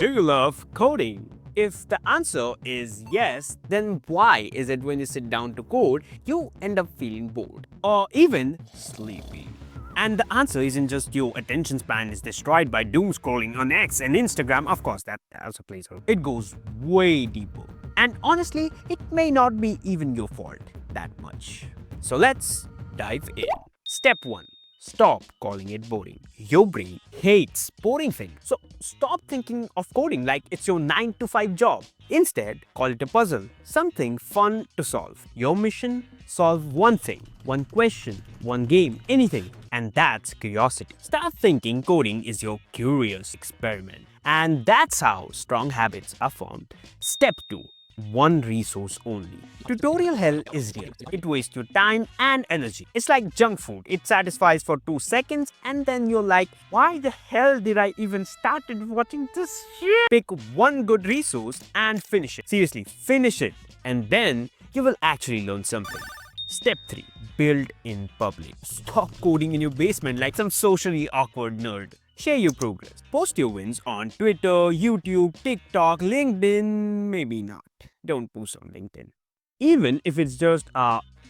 Do you love coding? If the answer is yes, then why is it when you sit down to code, you end up feeling bored or even sleepy? And the answer isn't just your attention span is destroyed by doom scrolling on X and Instagram. Of course, that also plays a role. It goes way deeper. And honestly, it may not be even your fault that much. So let's dive in. Step 1. Stop calling it boring. Your brain hates boring things. So stop thinking of coding like it's your 9 to 5 job. Instead, call it a puzzle, something fun to solve. Your mission? Solve one thing, one question, one game, anything. And that's curiosity. Start thinking coding is your curious experiment. And that's how strong habits are formed. Step 2. One resource only. Tutorial hell is real. It wastes your time and energy. It's like junk food. It satisfies for 2 seconds and then you're like, why the hell did I even started watching this shit? Pick one good resource and finish it. Seriously, finish it. And then you will actually learn something. Step 3. Build in public. Stop coding in your basement like some socially awkward nerd. Share your progress. Post your wins on Twitter, YouTube, TikTok, LinkedIn. Maybe not. Don't post on LinkedIn. Even if it's just,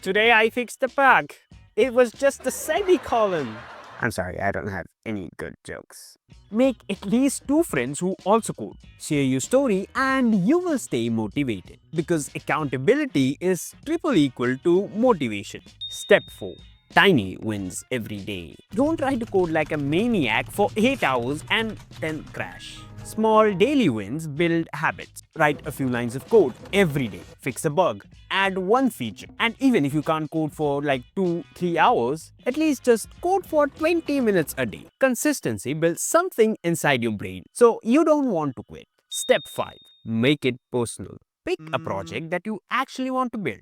today I fixed the bug. It was just a semicolon. I'm sorry, I don't have any good jokes. Make at least 2 friends who also code. Share your story and you will stay motivated. Because accountability is triple equal to motivation. Step 4. Tiny wins every day. Don't try to code like a maniac for 8 hours and then crash. Small daily wins build habits. Write a few lines of code every day. Fix a bug. Add one feature. And even if you can't code for like 2-3 hours, at least just code for 20 minutes a day. Consistency builds something inside your brain, so you don't want to quit. Step 5. Make it personal. Pick a project that you actually want to build.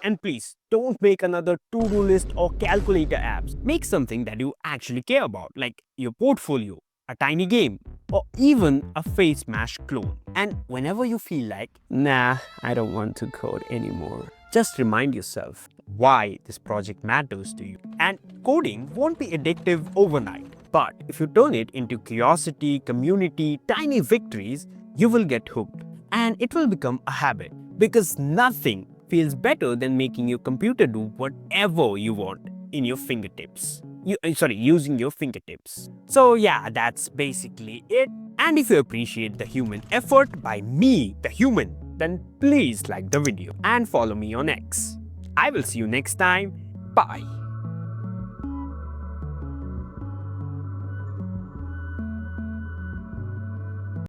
And please, don't make another to-do list or calculator apps. Make something that you actually care about, like your portfolio, a tiny game, or even a face mash clone. And whenever you feel like, nah, I don't want to code anymore, just remind yourself why this project matters to you. And coding won't be addictive overnight. But if you turn it into curiosity, community, tiny victories, you will get hooked. And it will become a habit. Because nothing feels better than making your computer do whatever you want in your fingertips. Using your fingertips. So yeah, that's basically it. And if you appreciate the human effort by me, the human, then please like the video and follow me on X. I will see you next time. Bye.